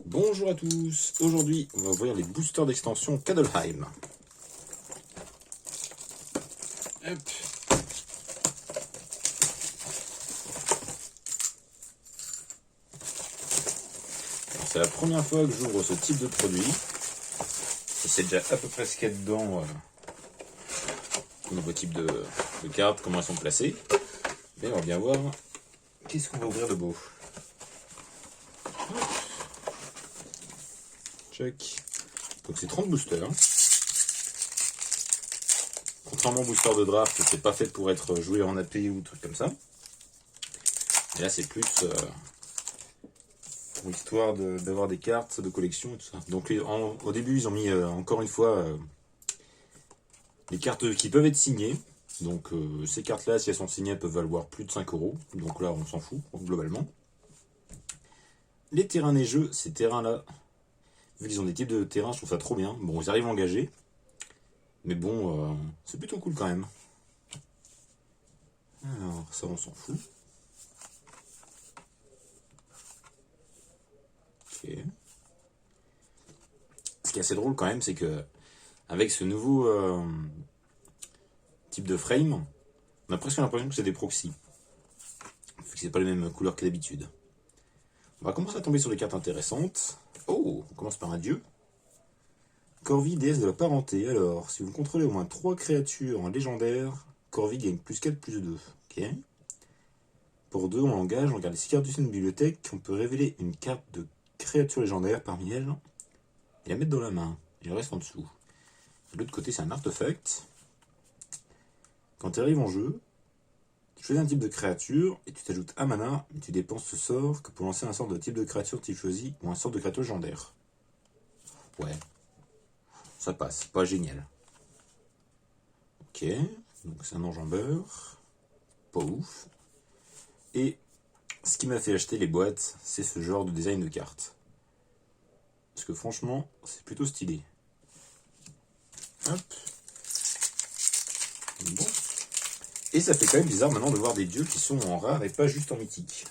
Bonjour à tous, aujourd'hui on va ouvrir les boosters d'extension Kadelheim. Hop. C'est la première fois que j'ouvre ce type de produit. Je sais déjà à peu près ce qu'il y a dedans, nouveau type de cartes, comment elles sont placées. Mais on va bien voir qu'est-ce qu'on va ouvrir de beau. Check. Donc c'est 30 boosters. Contrairement au booster de draft, c'est pas fait pour être joué en AP ou truc comme ça. Et là c'est plus pour histoire d'avoir des cartes de collection et tout ça. Donc au début ils ont mis encore une fois les cartes qui peuvent être signées. Donc ces cartes là, si elles sont signées, elles peuvent valoir plus de 5 €. Donc là on s'en fout globalement. Les terrains neigeux, ces terrains là, vu qu'ils ont des types de terrains, je trouve ça trop bien. Bon, ils arrivent engagés. Mais bon, c'est plutôt cool quand même. Alors, ça, on s'en fout. Ok. Ce qui est assez drôle quand même, c'est que avec ce nouveau type de frame, on a presque l'impression que c'est des proxys. Vu que c'est pas les mêmes couleurs que d'habitude. On va commencer à tomber sur des cartes intéressantes. Oh, on commence par un dieu. Corvi, déesse de la parenté. Alors, si vous contrôlez au moins 3 créatures en légendaire, Corvi gagne plus 4, plus 2. Ok. Pour 2, on l'engage, on regarde les 6 cartes d'une bibliothèque, on peut révéler une carte de créature légendaire parmi elles et la mettre dans la main. Et le reste en dessous. De l'autre côté, c'est un artefact. Quand tu arrives en jeu, tu choisis un type de créature et tu t'ajoutes un mana, et tu dépenses ce sort que pour lancer un sort de type de créature que tu choisis ou un sort de créature légendaire. Ouais. Ça passe, pas génial. Ok, donc c'est un enjambeur. Pas ouf. Et ce qui m'a fait acheter les boîtes, c'est ce genre de design de cartes. Parce que franchement, c'est plutôt stylé. Hop. Bon. Et ça fait quand même bizarre maintenant de voir des dieux qui sont en rare et pas juste en mythique.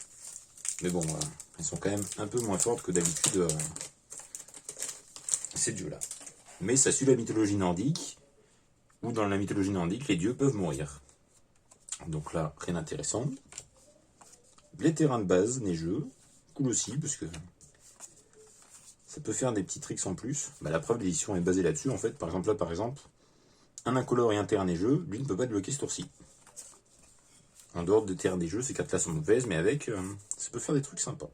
Mais bon, elles sont quand même un peu moins fortes que d'habitude, ces dieux-là. Mais ça suit la mythologie nordique, où dans la mythologie nordique, les dieux peuvent mourir. Donc là, rien d'intéressant. Les terrains de base, neigeux, cool aussi, parce que ça peut faire des petits tricks en plus. Bah, la preuve de l'édition est basée là-dessus, en fait. Par exemple, un incolore et un terrain neigeux, lui ne peut pas débloquer ce tour-ci. En dehors de terrain neigeux, ces cartes-là sont mauvaises, mais avec, ça peut faire des trucs sympas.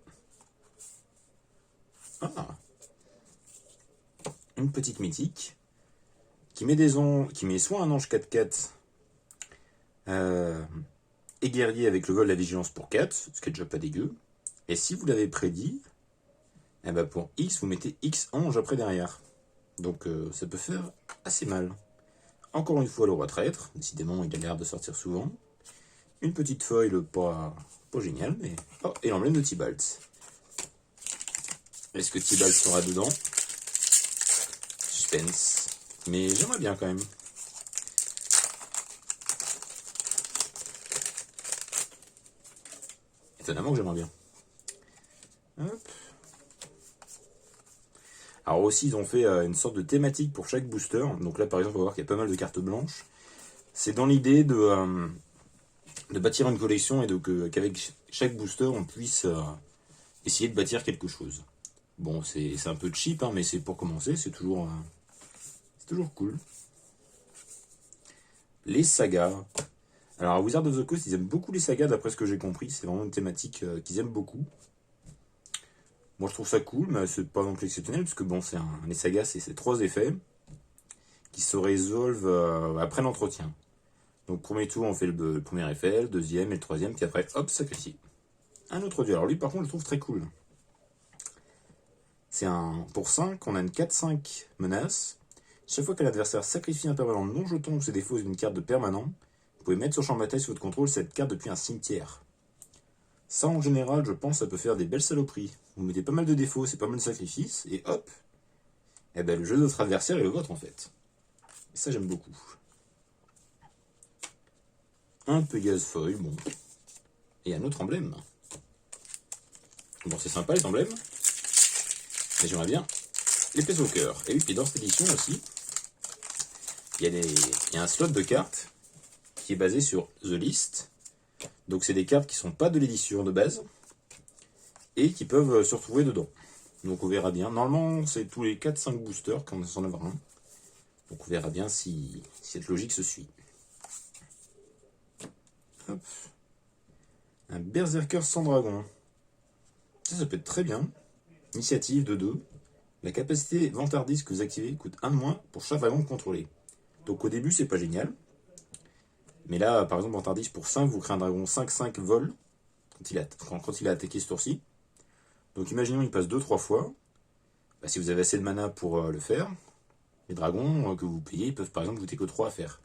Ah, une petite mythique qui met soit un ange 4/4 et guerrier avec le vol de la vigilance pour 4, ce qui est déjà pas dégueu. Et si vous l'avez prédit, eh ben pour X, vous mettez X ange après derrière. Donc ça peut faire assez mal. Encore une fois, le roi traître. Décidément, il a l'air de sortir souvent. Une petite foil pas géniale, mais... Oh, et l'emblème de Tibalt. Est-ce que Tibalt sera dedans? Suspense. Mais j'aimerais bien quand même. Étonnamment que j'aimerais bien. Hop. Alors aussi, ils ont fait une sorte de thématique pour chaque booster. Donc là, par exemple, on va voir qu'il y a pas mal de cartes blanches. C'est dans l'idée de bâtir une collection et qu'avec chaque booster, on puisse essayer de bâtir quelque chose. Bon, c'est un peu cheap, hein, mais c'est pour commencer, c'est toujours cool. Les sagas. Alors, à Wizard of the Coast, ils aiment beaucoup les sagas, d'après ce que j'ai compris. C'est vraiment une thématique qu'ils aiment beaucoup. Moi, je trouve ça cool, mais c'est pas non plus exceptionnel, parce que bon, les sagas, c'est 3 effets qui se résolvent après l'entretien. Donc, premier tour, on fait le premier effet, le deuxième et le troisième, puis après, hop, sacrifié. Un autre dieu. Alors, lui, par contre, je le trouve très cool. C'est pour 5, on a une 4-5 menace. Chaque fois que l'adversaire sacrifie un permanent non jeton ou se défausse d'une carte de permanent, vous pouvez mettre sur champ de bataille sous votre contrôle cette carte depuis un cimetière. Ça, en général, je pense, ça peut faire des belles saloperies. Vous mettez pas mal de défauts, c'est pas mal de sacrifices, et hop, eh ben, le jeu de votre adversaire est le vôtre, en fait. Et ça, j'aime beaucoup. Un Pégase foil, bon. Et un autre emblème. Bon, c'est sympa, les emblèmes. Et j'aimerais bien les Place Walker. Et oui, puis dans cette édition aussi, il y a un slot de cartes qui est basé sur The List. Donc c'est des cartes qui sont pas de l'édition de base et qui peuvent se retrouver dedans. Donc on verra bien. Normalement, c'est tous les 4-5 boosters qu'on en avoir un. Donc on verra bien si cette logique se suit. Hop. Un Berserker sans dragon. Ça peut être très bien. Initiative de 2. La capacité vantardise que vous activez coûte 1 de moins pour chaque dragon contrôlé. Donc au début, c'est pas génial. Mais là, par exemple, vantardise pour 5, vous créez un dragon 5-5 vol quand il a attaqué ce tour-ci. Donc imaginons il passe 2-3 fois. Bah, si vous avez assez de mana pour le faire, les dragons que vous payez peuvent par exemple coûter que 3 à faire.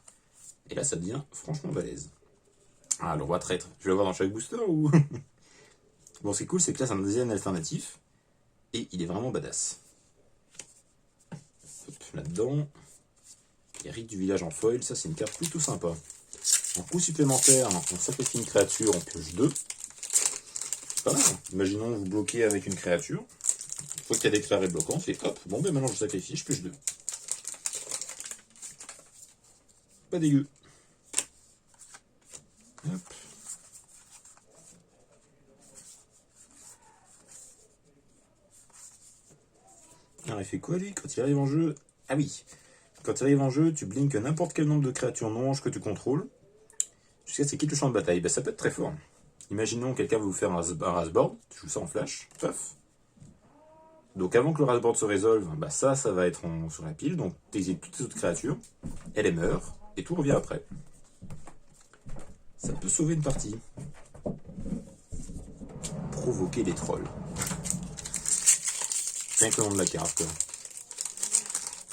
Et là, ça devient franchement balèze. Ah, le roi traître. Je vais l'avoir dans chaque booster ou... Bon, ce qui est cool, c'est que là, c'est un deuxième alternatif. Et il est vraiment badass. Hop, là-dedans. Il y a Rite du village en foil. Ça, c'est une carte plutôt sympa. En coup supplémentaire, on sacrifie une créature, on pioche 2. C'est pas mal. Imaginons vous bloquez avec une créature. Une fois qu'il y a déclaré bloquant, c'est hop, bon ben maintenant je sacrifie, je pioche 2. Pas dégueu. Hop. Alors il fait quoi lui quand il arrive en jeu? Ah oui, quand il arrive en jeu, tu blinkes n'importe quel nombre de créatures non-anges que tu contrôles, jusqu'à ce qu'il quitte le champ de bataille. Ben, ça peut être très fort. Imaginons quelqu'un veut vous faire un rasboard, tu joues ça en flash, paf. Donc avant que le rasboard se résolve, bah ça va être sur la pile, donc tu exilles toutes les autres créatures, elle les meurt, et tout revient après. Ça peut sauver une partie. Provoquer des trolls. Rien que le nom de la carte, quoi.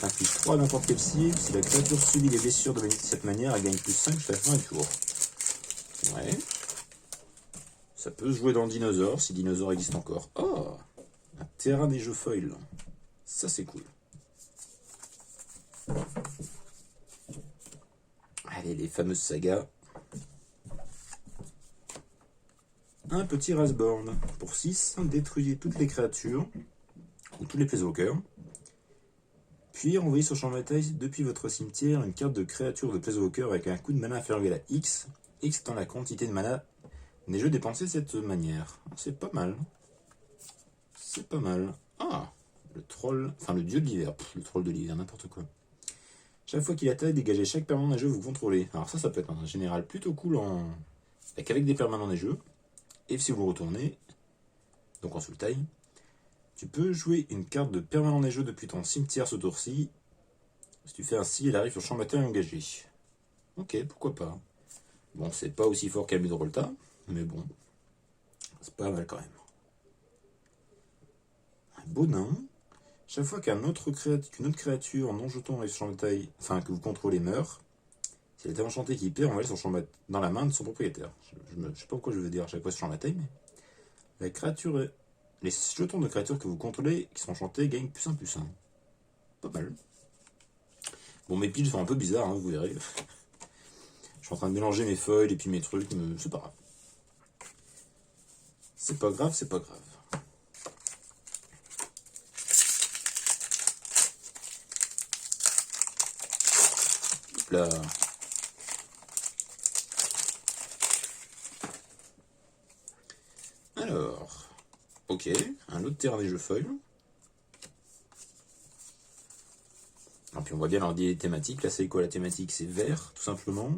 Inflige 3 à n'importe quelle cible, si la créature subit les blessures de cette manière, elle gagne plus 5 jusqu'à la fin du tour. Ouais. Ça peut se jouer dans Dinosaure, si Dinosaure existe encore. Oh, un terrain des jeux foil. Ça, c'est cool. Allez, les fameuses sagas. Un petit Rasborn. Pour 6, détruisez toutes les créatures, ou tous les Place Walker. Puis envoyez sur champ de bataille depuis votre cimetière une carte de créature de Place Walker avec un coût de mana inférieur à X, X étant la quantité de mana des jeux dépensés de cette manière. C'est pas mal. C'est pas mal. Ah, le troll, enfin le dieu de l'hiver. Le troll de l'hiver, n'importe quoi. Chaque fois qu'il attaque, dégagez chaque permanent des jeux que vous contrôlez. Alors ça peut être un général plutôt cool avec des permanents des jeux. Et si vous le retournez, donc en soul taille, tu peux jouer une carte de permanent des jeux depuis ton cimetière ce tour-ci. Si tu fais ainsi, elle arrive sur champ de bataille engagé. Ok, pourquoi pas. Bon, c'est pas aussi fort qu'Amudrolta, mais bon, c'est pas mal quand même. Un beau nain. Chaque fois qu'une autre créature non jeton arrive sur champ de bataille, enfin que vous contrôlez meurt, si elle était enchantée qui perd, on va aller sur champ de bataille dans la main de son propriétaire. Je sais pas pourquoi je veux dire à chaque fois sur champ de bataille, mais la créature, les jetons de créatures que vous contrôlez qui sont enchantés gagnent +1/+1. Pas mal. Bon, mes piles sont un peu bizarres, hein, vous verrez. Je suis en train de mélanger mes feuilles et puis mes trucs, mais c'est pas grave. C'est pas grave, c'est pas grave. Hop là. Alors, ok, un autre terrain des jeux foil. Et puis on voit bien leur idée thématique. Là, c'est quoi la thématique? C'est vert, tout simplement.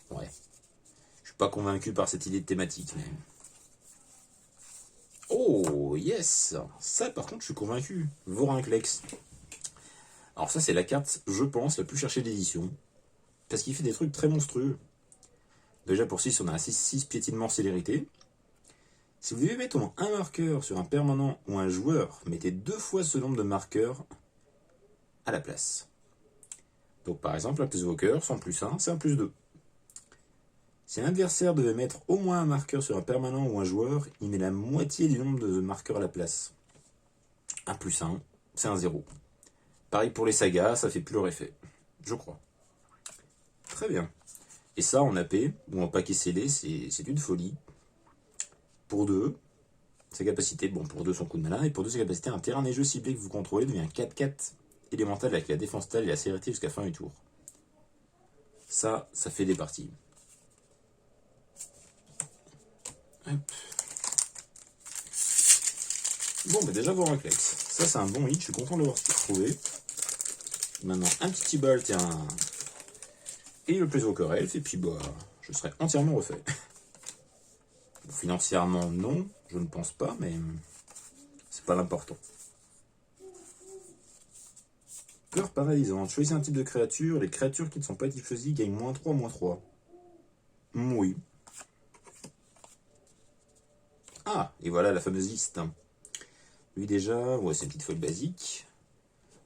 Ouais. Je suis pas convaincu par cette idée de thématique. Mais... Oh, yes! Ça, par contre, je suis convaincu. Vorinclex. Alors ça, c'est la carte, je pense, la plus cherchée d'édition. Parce qu'il fait des trucs très monstrueux. Déjà, pour 6, on a 6 piétinement célérité. Si vous devez mettre au moins un marqueur sur un permanent ou un joueur, mettez 2 fois ce nombre de marqueurs à la place. Donc par exemple, un Place Walker, sans +1, c'est un +2. Si un adversaire devait mettre au moins un marqueur sur un permanent ou un joueur, il met la moitié du nombre de marqueurs à la place. Un +1, c'est un 0. Pareil pour les sagas, ça fait plus leur effet. Je crois. Très bien. Et ça, en AP, ou en paquet scellé, c'est une folie. Pour 2. Sa capacité, bon, pour 2 son coup de mana, et pour 2 sa capacité, un terrain neigeux ciblé que vous contrôlez devient 4/4 élémental avec la défense telle et la célérité jusqu'à la fin du tour. Ça fait des parties. Hop. Bon, bah déjà, bon réflexe. Ça, c'est un bon hit, je suis content de l'avoir trouvé. Maintenant, un petit Tibalt et le Planeswalker Elf, et puis bah, je serai entièrement refait. Financièrement, non, je ne pense pas, mais c'est pas l'important. Peur paralysante. Choisissez un type de créature. Les créatures qui ne sont pas type choisi gagnent -3, -3. Oui. Ah, et voilà la fameuse liste. Lui déjà, ouais, c'est une petite folie basique.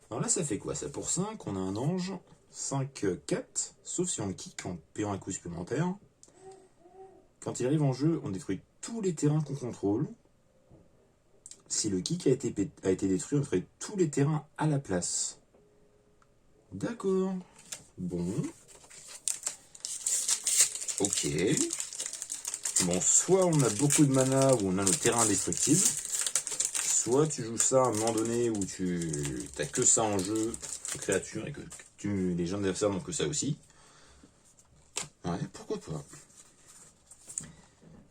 Alors là, ça fait quoi? Ça pour 5, on a un ange. 5/4, sauf si on le kick en payant un coup supplémentaire. Quand il arrive en jeu, on détruit tous les terrains qu'on contrôle. Si le kick a été détruit, on détruit tous les terrains à la place. D'accord. Bon. Ok. Bon, soit on a beaucoup de mana ou on a nos terrains indestructibles. Soit tu joues ça à un moment donné où tu n'as que ça en jeu, créature, et que les gens adversaires n'ont que ça aussi. Ouais, pourquoi pas.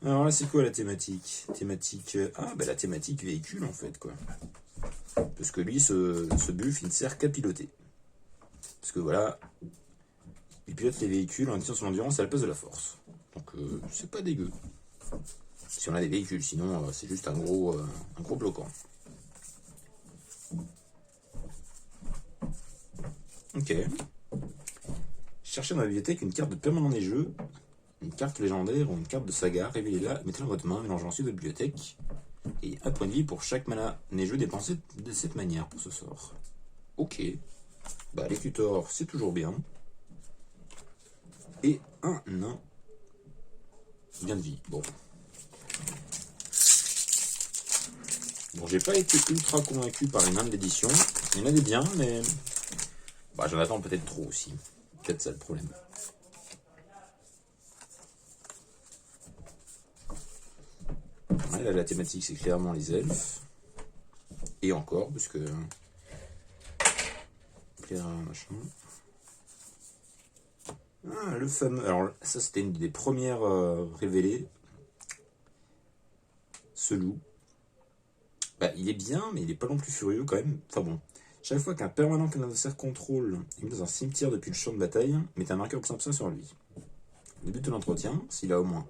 Alors là, c'est quoi la thématique? Ah, bah la thématique véhicule en fait, quoi. Parce que lui, ce buff, il ne sert qu'à piloter. Parce que voilà, il pilote les véhicules en utilisant son endurance à la place de la force. Donc c'est pas dégueu. Si on a des véhicules, sinon c'est juste un gros bloquant. Ok. Cherchez dans la bibliothèque une carte de permanent des jeux, une carte légendaire ou une carte de saga, révélez-la, mettez-la dans votre main, mélangez ensuite votre bibliothèque. Et un point de vie pour chaque mana neigeux dépensé de cette manière pour ce sort. Ok. Bah les tutors, c'est toujours bien. Et un nain. Bien de vie. Bon. Bon, j'ai pas été ultra convaincu par les nains de l'édition. Il y en a des biens, mais bah, j'en attends peut-être trop aussi. Peut-être ça le problème. Ouais, là, la thématique, c'est clairement les elfes. Et encore, parce que... machin. Ah, le fameux... Alors, ça, c'était une des premières révélées. Ce loup. Bah, il est bien, mais il est pas non plus furieux quand même. Enfin bon. Chaque fois qu'un permanent qu'un adversaire contrôle est mis dans un cimetière depuis le champ de bataille, mettez un marqueur plus simple sur lui. Au début de l'entretien, s'il a au moins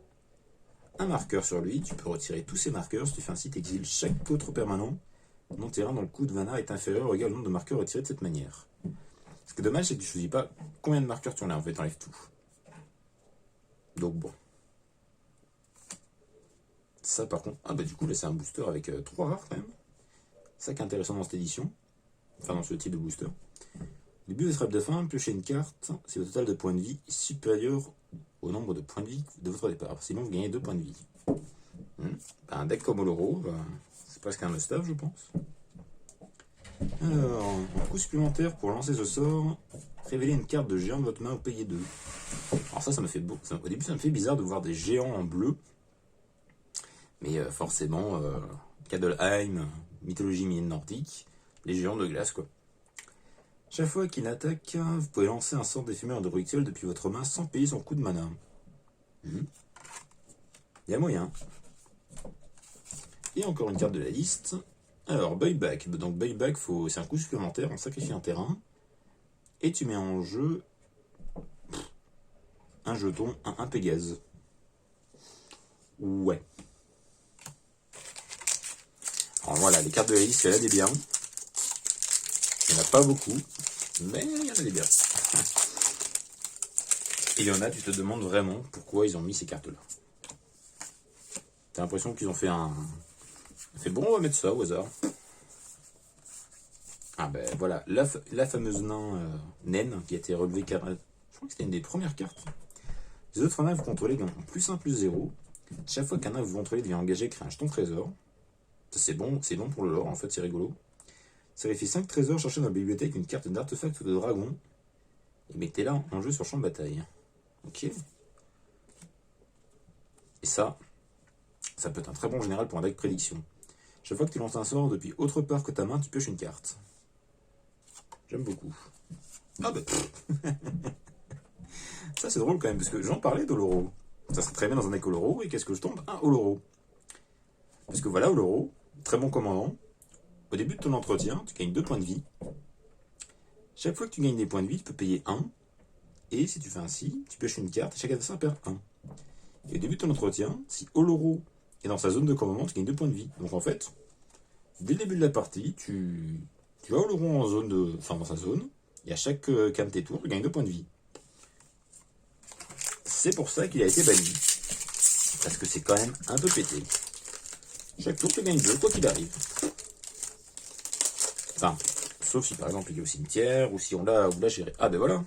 un marqueur sur lui, tu peux retirer tous ces marqueurs si tu fais ainsi t'exiles chaque autre permanent dont terrain dans le coût de mana est inférieur ou égal au nombre de marqueurs retirés de cette manière. Ce qui est dommage, c'est que tu choisis pas combien de marqueurs tu en as, en fait, t'enlèves tout. Donc bon. Ça par contre, ah bah du coup là c'est un booster avec 3 rares quand même. Ça qui est intéressant dans cette édition. Enfin dans ce type de booster. Au début de votre rep de fin, piochez une carte si le total de points de vie est supérieur au nombre de points de vie de votre départ. Sinon vous gagnez 2 points de vie. Un deck comme Oloro, c'est presque un must-have je pense. Alors, un coup supplémentaire pour lancer ce sort, révélez une carte de géant de votre main ou payez 2. Alors ça me fait beau. Au début ça me fait bizarre de voir des géants en bleu. Mais forcément, Kadelheim, mythologie nordique, les géants de glace quoi. Chaque fois qu'il attaque, vous pouvez lancer un sort d'éphémère de rituel depuis votre main sans payer son coup de mana. Il y a moyen. Et encore une carte de la liste. Alors, Buyback. Donc Buyback, c'est un coup supplémentaire, on sacrifie un terrain. Et tu mets en jeu un jeton, un Pégase. Ouais. Alors voilà, les cartes de la liste, il y en a des biens. Il n'y en a pas beaucoup, mais il y en a des biens. Et il y en a, tu te demandes vraiment pourquoi ils ont mis ces cartes-là. T'as l'impression qu'ils ont fait un... fait bon, on va mettre ça au hasard. Ah ben voilà, la fameuse naine qui a été relevée... Je crois que c'était une des premières cartes. Les autres nains que vous contrôlez gagnent +1/+0. Chaque fois qu'un nain que vous contrôlez devient engagé, crée un jeton trésor. C'est bon pour le lore, en fait, c'est rigolo. Sacrifiez 5 trésors, cherchez dans la bibliothèque une carte d'artefact ou de dragon. Et mettez-la en jeu sur champ de bataille. Ok. Et ça peut être un très bon général pour un deck prédiction. Chaque fois que tu lances un sort depuis autre part que ta main, tu pioches une carte. J'aime beaucoup. Ah bah ça c'est drôle quand même, parce que j'en parlais d'Oloro. Ça serait très bien dans un deck Oloro, et qu'est-ce que je tombe? Un Oloro. Parce que voilà Oloro, très bon commandant. Au début de ton entretien, tu gagnes 2 points de vie. Chaque fois que tu gagnes des points de vie, tu peux payer 1. Et si tu fais ainsi, tu pioches une carte et chaque adversaire perd 1. Et au début de ton entretien, si Oloro est dans sa zone de commandement, tu gagnes 2 points de vie. Donc en fait, dès le début de la partie, tu as Oloro en zone dans sa zone, et à chaque cas de tes tours, tu gagnes 2 points de vie. C'est pour ça qu'il a été banni. Parce que c'est quand même un peu pété. Chaque tour, tu gagnes 2, quoi qu'il arrive. Enfin, sauf si par exemple il est au cimetière, ou si on l'a géré. Ah ben voilà.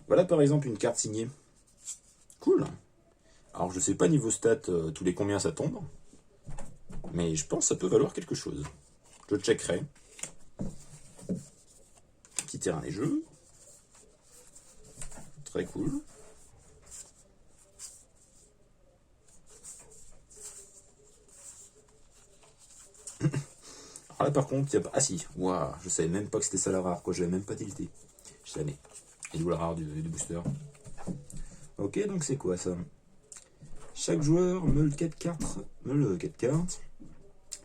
Voilà par exemple une carte signée. Cool. Alors je sais pas niveau stats tous les combien ça tombe. Mais je pense que ça peut valoir quelque chose. Je checkerai. Petit terrain des jeux. Très cool. Alors là par contre, il y a pas... Ah si, waouh, je savais même pas que c'était ça la rare, quoi, je l'avais même pas tilté. Je savais. Et d'où la rare du booster. Ok, donc c'est quoi ça? Chaque joueur meule 4 cartes.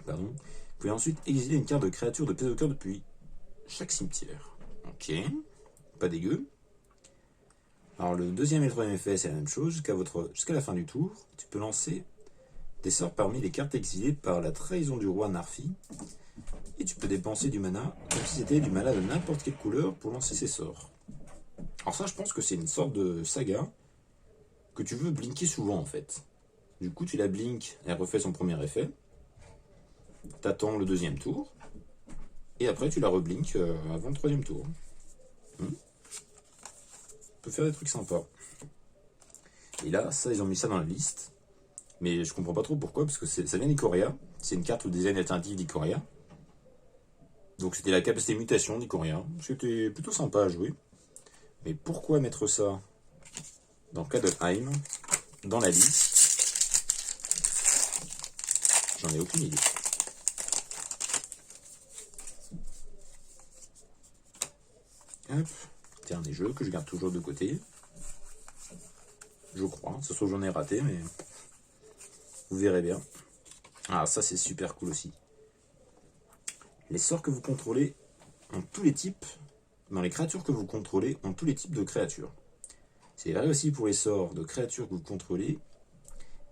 Pardon. Vous pouvez ensuite exiler une carte de créature de pièce de cœur depuis chaque cimetière. Ok, pas dégueu. Alors le deuxième et le troisième effet, c'est la même chose. Jusqu'à la fin du tour, tu peux lancer des sorts parmi les cartes exilées par la trahison du roi Narfi. Et tu peux dépenser du mana, comme si c'était du mana de n'importe quelle couleur, pour lancer ces sorts. Alors ça, je pense que c'est une sorte de saga que tu veux blinker souvent, en fait. Du coup, tu la blink, elle refait son premier effet. T'attends le deuxième tour. Et après, tu la reblink avant le troisième tour. Tu peux faire des trucs sympas. Et là, ça, ils ont mis ça dans la liste. Mais je comprends pas trop pourquoi, parce que ça vient d'Ikoria. C'est une carte au design alternatif d'Ikoria. Donc c'était la capacité mutation d'Ikoria. C'était plutôt sympa à jouer. Mais pourquoi mettre ça dans Kadelheim, dans la liste? J'en ai aucune idée. Hop, terrain des jeux que je garde toujours de côté. Je crois, ce soit j'en ai raté, mais vous verrez bien. Ah, ça c'est super cool aussi. Les sorts que vous contrôlez ont tous les types. Dans les créatures que vous contrôlez ont tous les types de créatures. C'est vrai aussi pour les sorts de créatures que vous contrôlez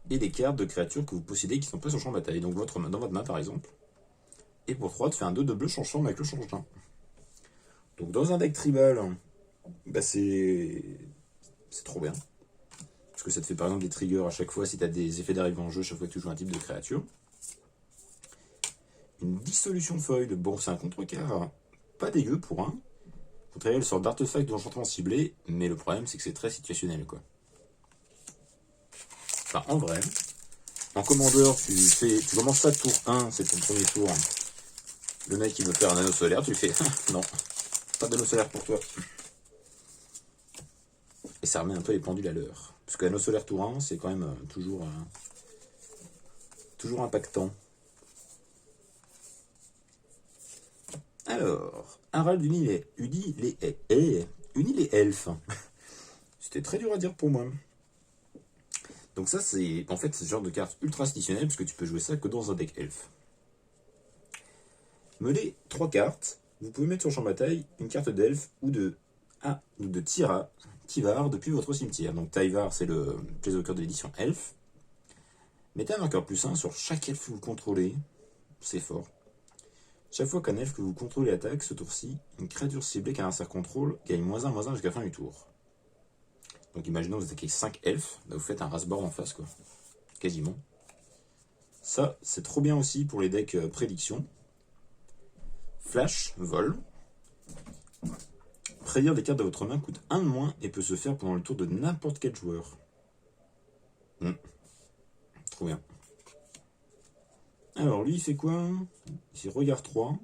et des cartes de créatures que vous possédez qui sont pas sur le champ de bataille. Donc dans votre main par exemple. Et pour 3, tu fais un 2 de bleu changeant avec le changeant. Donc dans un deck tribal, bah c'est trop bien. Parce que ça te fait par exemple des triggers à chaque fois si tu as des effets d'arrivée en jeu chaque fois que tu joues un type de créature. Une dissolution de foil, bon c'est un contre-carre pas dégueu pour un. Vous travaillez le sort d'artefact d'enchantement ciblé, mais le problème c'est que c'est très situationnel quoi. Enfin en vrai, en commandeur tu commences ça tour 1, c'est ton premier tour. Le mec il veut faire un anneau solaire, tu lui fais non, pas d'anneau solaire pour toi. Et ça remet un peu les pendules à l'heure. Parce que l'anneau solaire tour 1, c'est quand même toujours impactant. Alors, Harald unit les elfes. C'était très dur à dire pour moi. Donc ça, c'est en fait ce genre de carte ultra institutionnelle, parce que tu peux jouer ça que dans un deck elfe. Mêlez 3 cartes. Vous pouvez mettre sur le champ de bataille une carte d'elfe ou de Tyvar depuis votre cimetière. Donc Tyvar, c'est le plaisir de l'édition elfe. Mettez un marqueur +1 sur chaque elfe que vous contrôlez. C'est fort. Chaque fois qu'un elfe que vous contrôlez attaque, ce tour-ci, une créature ciblée qu'un adversaire contrôle gagne -1/-1 jusqu'à la fin du tour. Donc imaginons que vous attaquez 5 elfes, bah vous faites un rasboard en face, quoi. Quasiment. Ça, c'est trop bien aussi pour les decks prédiction. Flash, vol. Prédire des cartes de votre main coûte 1 de moins et peut se faire pendant le tour de n'importe quel joueur. Trop bien. Alors lui il fait quoi? Il regarde 3.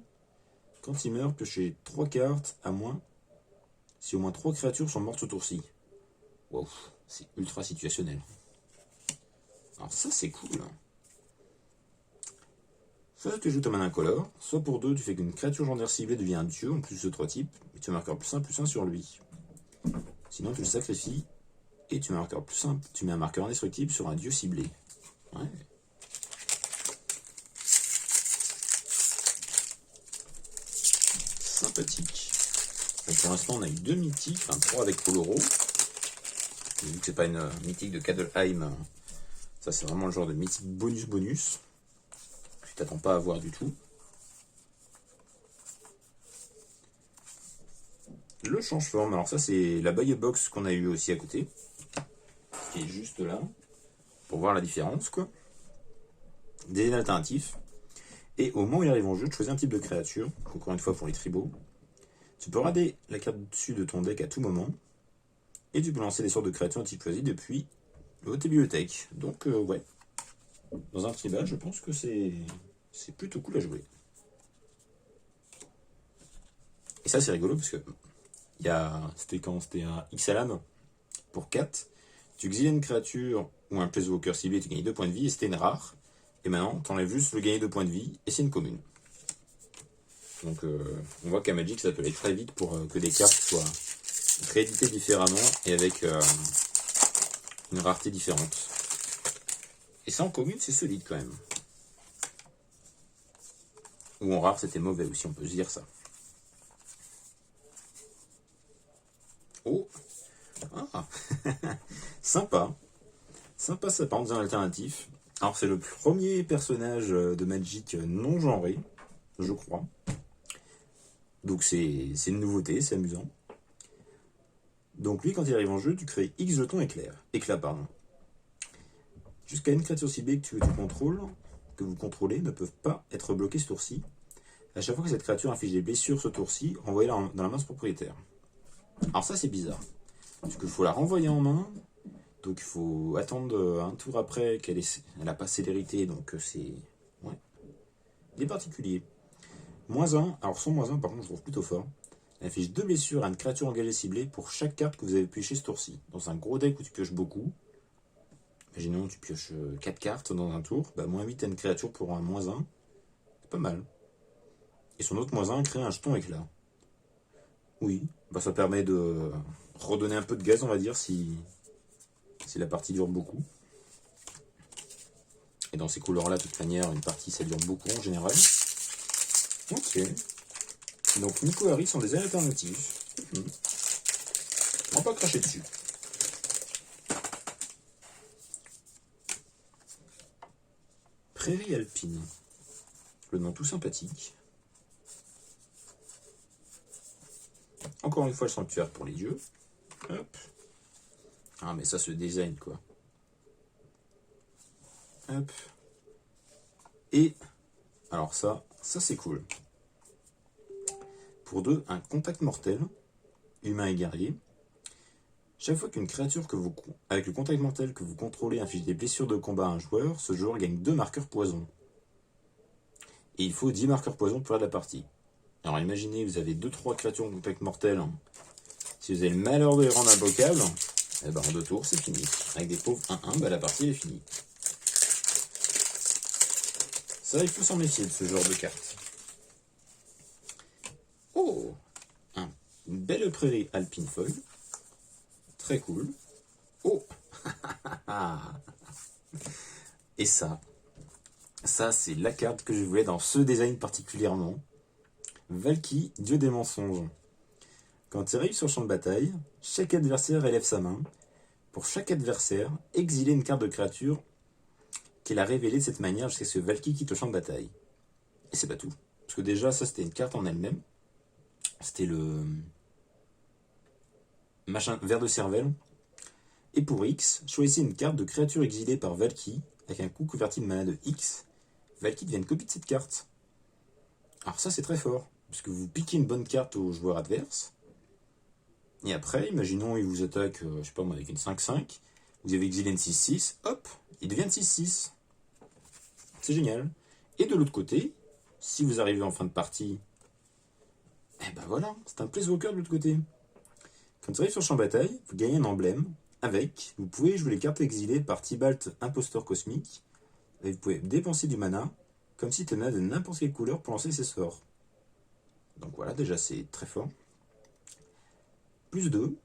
Quand il meurt, piochez 3 cartes à moins si au moins 3 créatures sont mortes ce tour-ci. Waouh, c'est ultra situationnel. Alors ça c'est cool. Soit tu joues ta mana incolore, soit pour 2, tu fais qu'une créature légendaire ciblée devient un dieu en plus de 3 types, et tu marques +1/+1 sur lui. Sinon tu le sacrifies, et tu mets un marqueur indestructible sur un dieu ciblé. Ouais. Sympathique. Donc pour l'instant on a eu 2 mythiques, enfin 3 avec Oloro. Vu que c'est pas une mythique de Kadelheim, ça c'est vraiment le genre de mythique bonus. Tu t'attends pas à voir du tout. Le change-forme, alors ça c'est la buy box qu'on a eu aussi à côté, qui est juste là, pour voir la différence quoi. Des alternatifs. Et au moment où il arrive en jeu, tu choisis un type de créature, encore une fois pour les tribaux. Tu peux rader la carte dessus de ton deck à tout moment, et tu peux lancer des sortes de créatures type choisi depuis tes bibliothèques. Donc ouais, dans un tribal, je pense que c'est plutôt cool à jouer. Et ça c'est rigolo parce que c'était un Ixalan pour 4. Tu exilais une créature ou un Planeswalker ciblé, tu gagnais 2 points de vie et c'était une rare. Et maintenant, tu enlèves juste le gagner 2 points de vie et c'est une commune. Donc on voit qu'à Magic ça peut aller très vite pour que des cartes soient rééditées différemment et avec une rareté différente. Et ça en commune c'est solide quand même. Ou en rare c'était mauvais aussi, on peut se dire ça. Oh ah. Sympa. Sympa ça par exemple dans un alternatif. Alors c'est le premier personnage de Magic non genré, je crois. Donc c'est une nouveauté, c'est amusant. Donc lui quand il arrive en jeu, tu crées X jetons éclat pardon. Jusqu'à une créature ciblée que vous contrôlez ne peuvent pas être bloquées ce tour-ci. À chaque fois que cette créature inflige des blessures ce tour-ci, renvoyez-la dans la main de ce propriétaire. Alors ça c'est bizarre. Parce qu'il faut la renvoyer en main. Donc il faut attendre un tour après qu'elle n'a pas célérité. Donc c'est... Ouais. Il est particulier. -1. Alors son -1 par contre je trouve plutôt fort. Elle affiche 2 blessures à une créature engagée ciblée pour chaque carte que vous avez pioché ce tour-ci. Dans un gros deck où tu pioches beaucoup. Imaginons tu pioches 4 cartes dans un tour. Bah -8 à une créature pour un -1. C'est pas mal. Et son autre -1 crée un jeton éclat. Oui. Bah ça permet de redonner un peu de gaz on va dire si la partie dure beaucoup. Et dans ces couleurs là de toute manière une partie ça dure beaucoup en général. Ok. Donc Nico Harry sont des alternatives. On va pas cracher dessus. Prairie alpine. Le nom tout sympathique. Encore une fois le sanctuaire pour les dieux. Hop. Ah mais ça se design quoi. Hop. Et alors ça c'est cool. Pour 2, un contact mortel, humain et guerrier. Chaque fois qu'une créature avec le contact mortel que vous contrôlez inflige des blessures de combat à un joueur, ce joueur gagne 2 marqueurs poison. Et il faut 10 marqueurs poison pour la partie. Alors imaginez, vous avez 2-3 créatures en contact mortel. Si vous avez le malheur de les rendre invocables, eh ben en 2 tours c'est fini. Avec des pauvres 1-1, bah la partie est finie. Ça, il faut s'en méfier de ce genre de carte. Oh, une belle prairie alpine folle. Très cool. Oh. Et ça c'est la carte que je voulais dans ce design particulièrement. Valki, dieu des mensonges. Quand il arrive sur le champ de bataille, chaque adversaire élève sa main. Pour chaque adversaire, exilez une carte de créature qu'il a révélée de cette manière jusqu'à ce que Valki quitte le champ de bataille. Et c'est pas tout. Parce que déjà, ça c'était une carte en elle-même. C'était le machin vert de cervelle. Et pour X, choisissez une carte de créature exilée par Valki avec un coût converti de mana de X. Valki devient une copie de cette carte. Alors ça c'est très fort, parce que vous piquez une bonne carte au joueur adverse. Et après, imaginons il vous attaque, je sais pas moi, avec une 5-5. Vous avez exilé une 6-6, hop, il devient une 6-6. C'est génial. Et de l'autre côté, si vous arrivez en fin de partie, eh ben voilà, c'est un Planeswalker de l'autre côté. Quand vous arrivez sur le champ de bataille, vous gagnez un emblème avec, vous pouvez jouer les cartes exilées par Tibalt Imposteur Cosmique, et vous pouvez dépenser du mana comme si tu en avais n'importe quelle couleur pour lancer ses sorts. Donc voilà, déjà c'est très fort. Plus 2,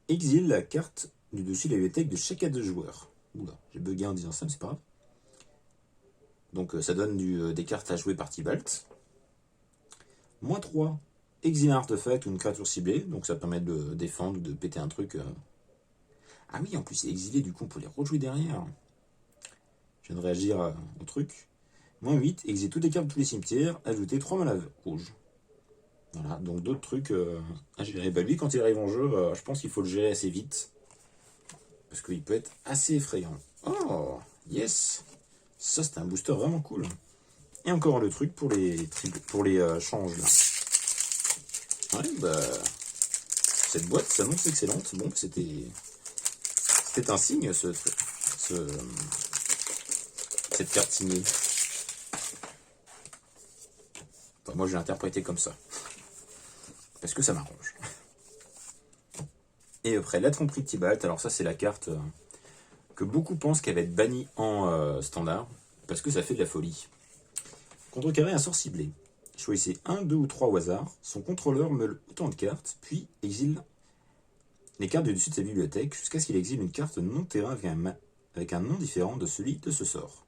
exile la carte du dessus de la bibliothèque de chacun des joueurs. Oula, j'ai bugué en disant ça, mais c'est pas grave. Donc ça donne des cartes à jouer par Tibalt. Moins 3, exile un artefact ou une créature ciblée, donc ça permet de défendre ou de péter un truc. Ah oui, en plus c'est exilé, du coup on peut les rejouer derrière. Je viens de réagir au truc. Moins 8, exile toutes les cartes de tous les cimetières, ajouter 3 mana rouges. Voilà, donc d'autres trucs à gérer. Bah lui, quand il arrive en jeu, je pense qu'il faut le gérer assez vite. Parce qu'il peut être assez effrayant. Oh, yes. Ça, c'est un booster vraiment cool. Et encore le truc pour les changes, là. Ouais, bah... Cette boîte s'annonce excellente. Bon, c'était un signe, cette carte signée. Enfin, moi, je l'ai interprété comme ça. Parce que ça m'arrange. Et après, la tromperie de Tibalt. Alors ça, c'est la carte que beaucoup pensent qu'elle va être bannie en standard. Parce que ça fait de la folie. Contrecarrer un sort ciblé. Choisissez 1, 2 ou 3 au hasard. Son contrôleur meule autant de cartes, puis exile les cartes du dessus de sa bibliothèque jusqu'à ce qu'il exile une carte non-terrain avec un nom différent de celui de ce sort.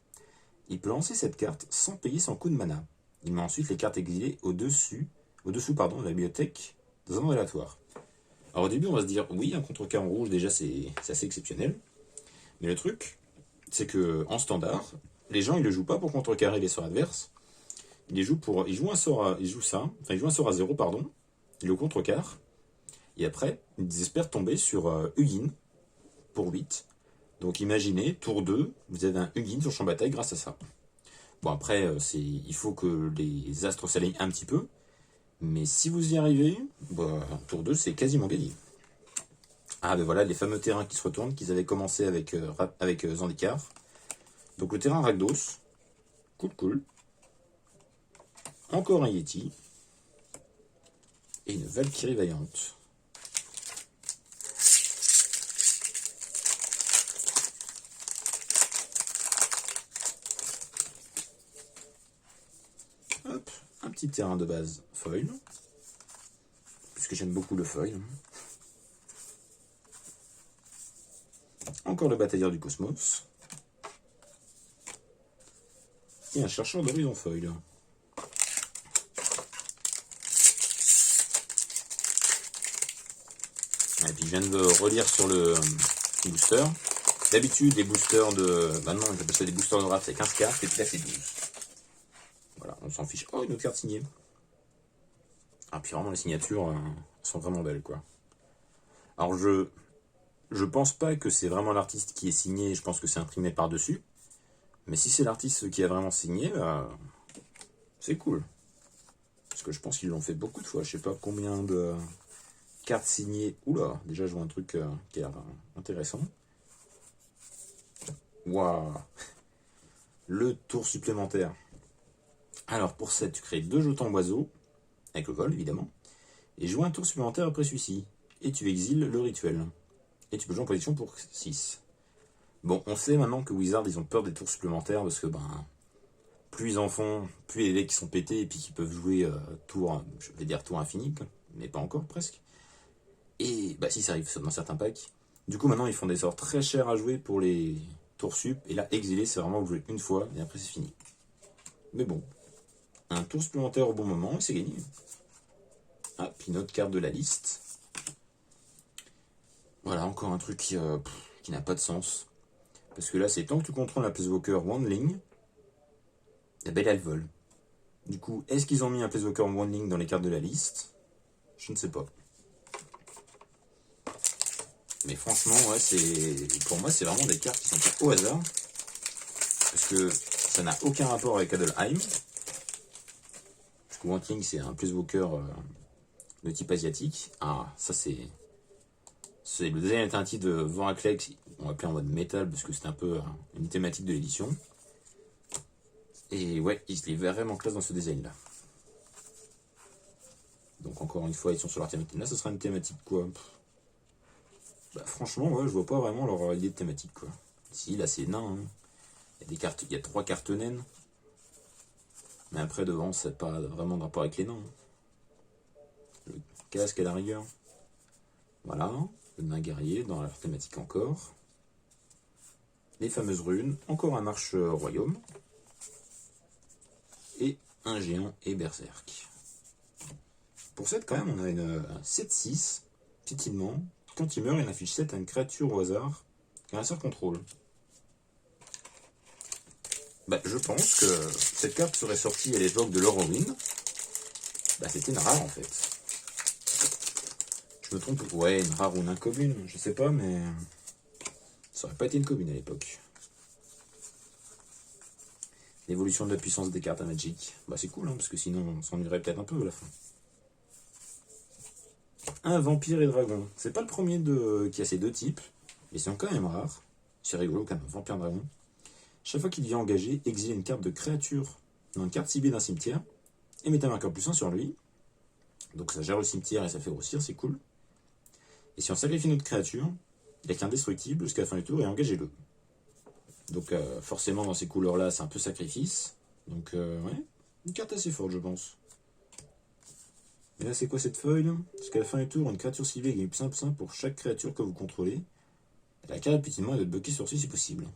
Il peut lancer cette carte sans payer son coût de mana. Il met ensuite les cartes exilées au-dessous de la bibliothèque dans un relatoire. Alors au début, on va se dire, oui, un contre-cas en rouge, déjà, c'est assez exceptionnel. Mais le truc, c'est que en standard, les gens, ils le jouent pas pour contrecarrer les sorts adverses. Ils jouent un sort à 0, pardon. Ils le contrecarrent. Et après, ils espèrent tomber sur Hugin pour 8. Donc imaginez, tour 2, vous avez un Hugin sur champ de bataille grâce à ça. Bon après, il faut que les astres s'alignent un petit peu. Mais si vous y arrivez, tour 2, c'est quasiment gagné. Ah ben voilà, les fameux terrains qui se retournent, qu'ils avaient commencé avec Zendikar. Donc le terrain Rakdos. Cool. Encore un Yeti. Et une Valkyrie vaillante. Hop, un petit terrain de base foil. Puisque j'aime beaucoup le foil. Encore le batailleur du cosmos. Et un chercheur d'horizon foil. Et puis je viens de relire sur le booster. D'habitude, les boosters de... Bah non, j'appelle ça des boosters de draft, c'est 15 cartes, et puis là c'est 12. Voilà, on s'en fiche. Oh, une autre carte signée. Ah, puis vraiment, les signatures sont vraiment belles, quoi. Alors, je pense pas que c'est vraiment l'artiste qui est signé, je pense que c'est imprimé par-dessus. Mais si c'est l'artiste qui a vraiment signé, c'est cool. Parce que je pense qu'ils l'ont fait beaucoup de fois. Je sais pas combien de cartes signées. Oula, déjà je vois un truc qui a l'air intéressant. Waouh. Le tour supplémentaire. Alors pour 7, tu crées 2 jetons oiseaux, avec le vol évidemment, et joue un tour supplémentaire après celui-ci. Et tu exiles le rituel. Et tu peux jouer en position pour 6. Bon, on sait maintenant que Wizard, ils ont peur des tours supplémentaires, parce que plus ils en font, plus les decks qui sont pétés, et puis qui peuvent jouer je vais dire tour infini, mais pas encore presque. Et si ça arrive dans certains packs. Du coup maintenant ils font des sorts très chers à jouer pour les tours sup, et là exiler c'est vraiment jouer une fois, et après c'est fini. Mais bon, un tour supplémentaire au bon moment, et c'est gagné. Ah, puis une autre carte de la liste. Voilà, encore un truc qui n'a pas de sens. Parce que là, c'est tant que tu contrôles la Placewalker Wandling, la belle elle vole. Du coup, est-ce qu'ils ont mis un Placewalker Wandling dans les cartes de la liste? Je ne sais pas. Mais franchement, ouais, pour moi, c'est vraiment des cartes qui sont faites au hasard. Parce que ça n'a aucun rapport avec Adelheim. Parce que Wandling, c'est un Placewalker de type asiatique. Ah, ça c'est le design alternatif de Voraclex, on va appeler en mode métal parce que c'est un peu une thématique de l'édition. Et ouais, il est vraiment classe dans ce design là. Donc encore une fois, ils sont sur leur thématique. Là, ce sera une thématique quoi? Franchement, ouais, je vois pas vraiment leur idée de thématique quoi. Si, là c'est nain. Hein. Il y a 3 cartes naines. Mais après, devant, c'est pas vraiment de rapport avec les nains. Le casque à la rigueur. Voilà, le nain guerrier dans leur thématique encore. Les fameuses runes, encore un arche royaume. Et un géant et berserk. Pour 7, quand même, on a une 7-6, petitement. Quand il meurt, il affiche 7 à une créature au hasard qu'un sort contrôle. Bah, je pense que cette carte serait sortie à l'époque de l'Horrorwind. Bah, c'était une rare en fait. Je me trompe, ouais, une rare ou une incommune, je sais pas, mais ça aurait pas été une commune à l'époque. L'évolution de la puissance des cartes à Magic, bah c'est cool, hein, parce que sinon on s'ennuierait peut-être un peu à la fin. Un vampire et dragon. C'est pas le premier qui a ces deux types, mais c'est quand même rare. C'est rigolo quand même, vampire dragon. Chaque fois qu'il vient engager, exilez une carte de créature dans une carte ciblée d'un cimetière et mettez un marqueur +1 sur lui. Donc ça gère le cimetière et ça fait grossir, c'est cool. Et si on sacrifie notre créature, il n'y a qu'un destructible jusqu'à la fin du tour et engagez-le. Donc forcément dans ces couleurs-là, c'est un peu sacrifice. Donc ouais, une carte assez forte je pense. Et là c'est quoi cette feuille là? Jusqu'à la fin du tour, une créature ciblée gagne +1/+1 pour chaque créature que vous contrôlez. Et la carte effectivement est de bloquer sur lui si possible.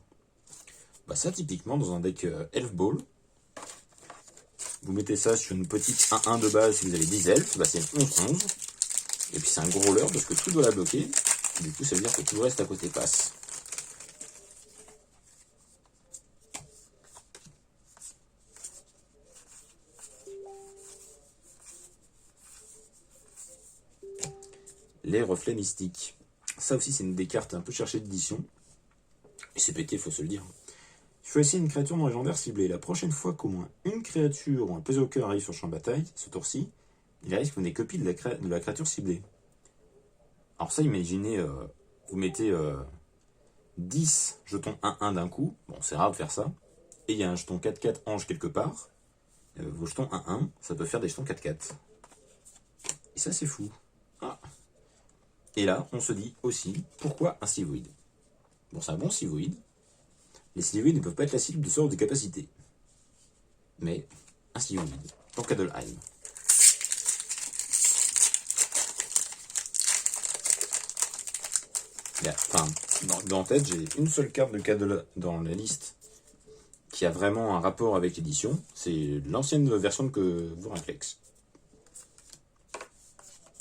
Bah ça typiquement dans un deck Elf Ball, vous mettez ça sur une petite 1-1 de base si vous avez 10 elfes, bah c'est une 11-11. Et puis c'est un gros leurre parce que tout doit la bloquer. Du coup ça veut dire que tout le reste à côté passe. Les reflets mystiques. Ça aussi c'est une des cartes un peu cherchées d'édition. Et c'est pété, faut se le dire. Choisissez une créature non légendaire ciblée. La prochaine fois qu'au moins une créature ou un Planeswalker arrive sur le champ de bataille, ce tour-ci, il arrive que vous n'ayez copie de la créature ciblée. Alors ça, imaginez, vous mettez 10 jetons 1-1 d'un coup. Bon, c'est rare de faire ça. Et il y a un jeton 4-4 ange quelque part. Vos jetons 1-1, ça peut faire des jetons 4-4. Et ça, c'est fou. Ah. Et là, on se dit aussi, pourquoi un Sivoïde? Bon, c'est un bon Sivoïde. Les Sivoïdes ne peuvent pas être la cible de sorts de capacité. Mais un Sivoïde, dans Kadelheim. Enfin, dans tête, j'ai une seule carte de Kadelheim dans la liste qui a vraiment un rapport avec l'édition. C'est l'ancienne version de Vorinclex.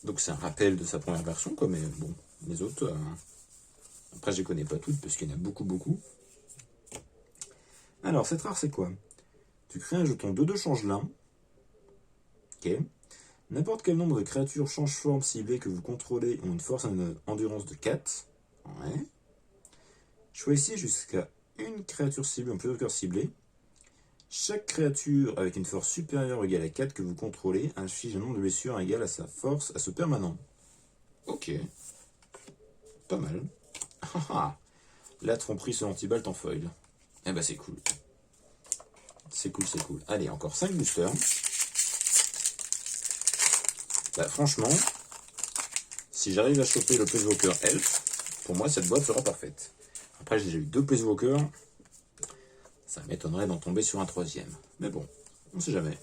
Donc c'est un rappel de sa première version, quoi, mais bon, les autres... Après, je les connais pas toutes, parce qu'il y en a beaucoup. Alors, cette rare, c'est quoi? Tu crées un jeton 2-2 changelin. Ok. N'importe quel nombre de créatures change-forme ciblées que vous contrôlez ont une force et une endurance de 4. Ouais. Choisissez jusqu'à une créature ciblée, un Planeswalker ciblé. Chaque créature avec une force supérieure ou égale à 4 que vous contrôlez inflige un nombre de blessures égal à sa force à ce permanent. Ok. Pas mal. La tromperie sur l'antibalt en foil. Eh ben c'est cool. C'est cool. Allez, encore 5 boosters. Bah franchement, si j'arrive à choper le Planeswalker Elf, pour moi cette boîte sera parfaite. Après j'ai déjà eu 2 Planeswalkers. Ça m'étonnerait d'en tomber sur un 3e. Mais bon, on sait jamais.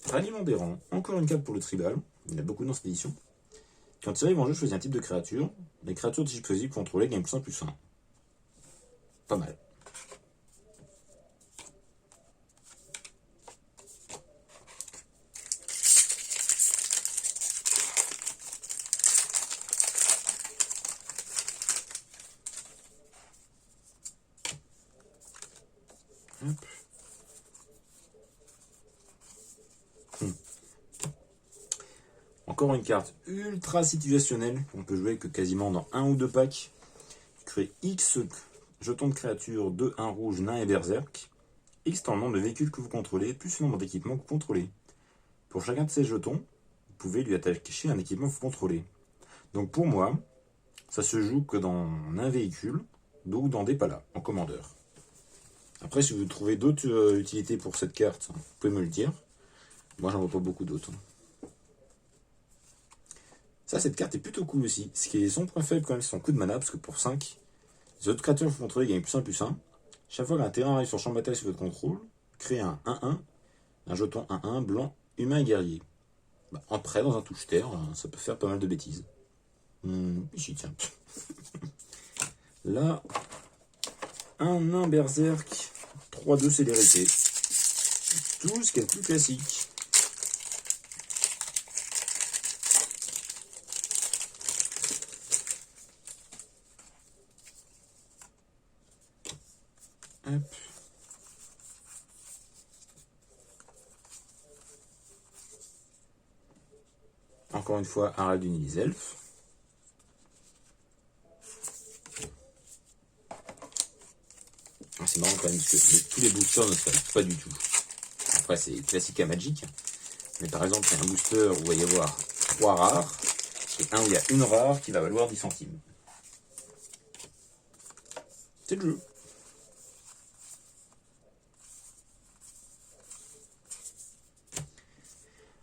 Ralliement des rangs, encore une carte pour le tribal. Il y en a beaucoup dans cette édition. Quand il arrive en jeu, choisis un type de créature. Les créatures de type choisi contrôlées gagnent +1/+1. Pas mal. Hop. Encore une carte ultra situationnelle qu'on peut jouer que quasiment dans 1 ou 2 packs. Créer X jetons de créatures, 2, 1 rouge, nain et berserk. X dans le nombre de véhicules que vous contrôlez, plus le nombre d'équipements que vous contrôlez. Pour chacun de ces jetons, vous pouvez lui attacher un équipement que vous contrôlez. Donc pour moi, ça se joue que dans un véhicule, ou dans des palas, en commandeur. Après, si vous trouvez d'autres utilités pour cette carte, vous pouvez me le dire. Moi, j'en vois pas beaucoup d'autres. Ça, cette carte est plutôt cool aussi. Ce qui est son point faible quand même, c'est son coup de mana, parce que pour 5, les autres créatures que vous contrôlez gagnent +1/+1. Chaque fois qu'un terrain arrive sur le champ de bataille sous votre contrôle, créez un 1-1, un jeton 1-1, blanc, humain et guerrier. Bah, après, dans un touche-terre, ça peut faire pas mal de bêtises. Ici, tiens. Là, un nain berserk, 3-2 célérité. Tout ce qui est le plus classique. Hop. Encore une fois, Harald Unis Elf. C'est marrant quand même parce que tous les boosters ne se valent pas du tout. Après, c'est classique à Magic. Mais par exemple, il y a un booster où il va y avoir 3 rares et un où il y a une rare qui va valoir 10 centimes. C'est le jeu.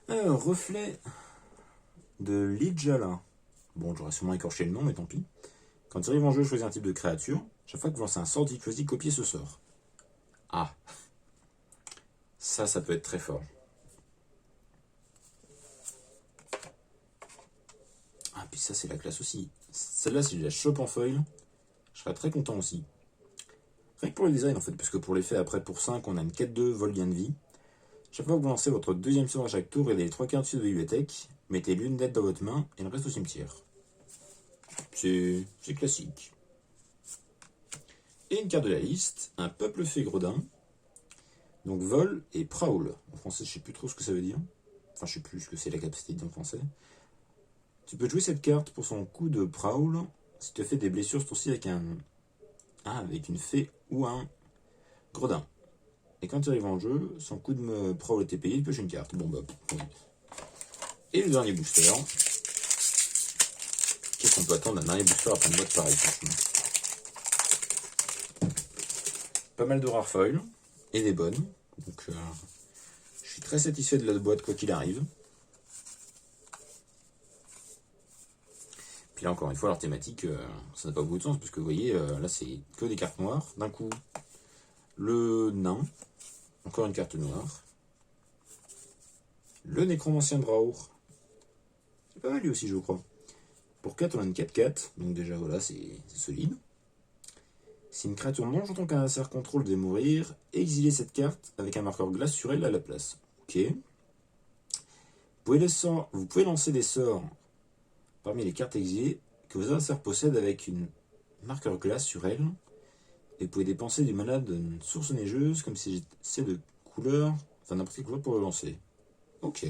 Alors, reflet de Lijala. Bon, j'aurais sûrement écorché le nom, mais tant pis. Quand il arrive en jeu, choisissez un type de créature. Chaque fois que vous lancez un sort, choisissez copier ce sort. Ah. Ça peut être très fort. Ah, puis ça, c'est la classe aussi. Celle-là, si je la chope en foil, je serais très content aussi. Rien que pour le design, en fait, parce que pour l'effet, après, pour 5, on a une quête de vol gain de vie. Chaque fois que vous lancez votre deuxième sort à chaque tour, aidez les 3 cartes dessus de bibliothèque, mettez l'une d'aide dans votre main et le reste au cimetière. C'est classique. Et une carte de la liste, un peuple fée gredin. Donc vol et prowl. En français, je sais plus trop ce que ça veut dire. Enfin, je sais plus ce que c'est la capacité en français. Tu peux jouer cette carte pour son coup de prowl si tu as fait des blessures ce tour-ci avec avec une fée ou un gredin. Et quand tu arrives en jeu, son coup de prowl était payé, tu pioches une carte. Bon bah, oui. Et le dernier booster. Qu'est-ce qu'on peut attendre d'un dernier booster après une boîte pareille, franchement. Pas mal de rares foils, et des bonnes. Donc je suis très satisfait de la boîte quoi qu'il arrive. Puis là encore une fois, leur thématique, ça n'a pas beaucoup de sens, parce que vous voyez, là c'est que des cartes noires. D'un coup, le nain, encore une carte noire. Le nécromancien de Raour. C'est pas mal lui aussi, je crois. Pour 4, on a une 4-4, donc déjà voilà, c'est solide. Si une créature non jetant qu'un adversaire contrôle devait mourir, exilez cette carte avec un marqueur glace sur elle à la place. Ok. Vous pouvez lancer des sorts parmi les cartes exilées que vos adversaires possèdent avec une marqueur glace sur elle. Et vous pouvez dépenser du mana d'une source neigeuse comme si c'est de couleur, enfin n'importe quelle couleur pour le lancer. Ok.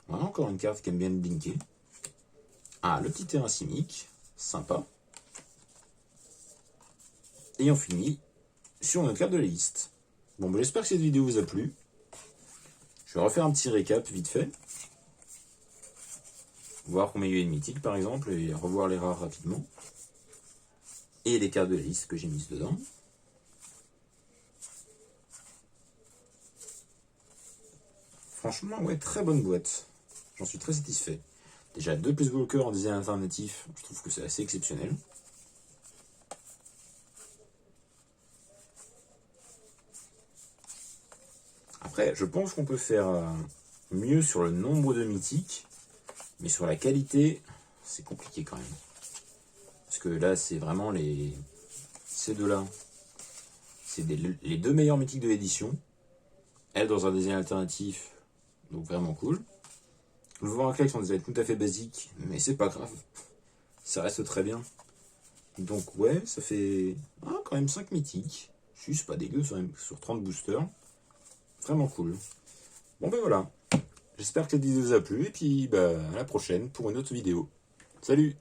Voilà encore une carte qui aime bien blinker. Ah, le petit terrain simique, sympa. Et on finit sur notre carte de la liste. Bon, bah, j'espère que cette vidéo vous a plu. Je vais refaire un petit récap vite fait. Voir combien il y a eu de mythiques par exemple, et revoir les rares rapidement. Et les cartes de la liste que j'ai mises dedans. Franchement, ouais, très bonne boîte. J'en suis très satisfait. Déjà, 2 plus bloqueurs en design alternatif, je trouve que c'est assez exceptionnel. Après, je pense qu'on peut faire mieux sur le nombre de mythiques, mais sur la qualité, c'est compliqué quand même. Parce que là, c'est vraiment ces deux-là. C'est les 2 meilleurs mythiques de l'édition. Elle dans un design alternatif, donc vraiment cool. Le Voranclex sont des designs tout à fait basiques, mais c'est pas grave. Ça reste très bien. Donc ouais, ça fait quand même 5 mythiques. Juste pas dégueu sur 30 boosters. Vraiment cool. Bon ben voilà. J'espère que cette vidéo vous a plu et puis à la prochaine pour une autre vidéo. Salut!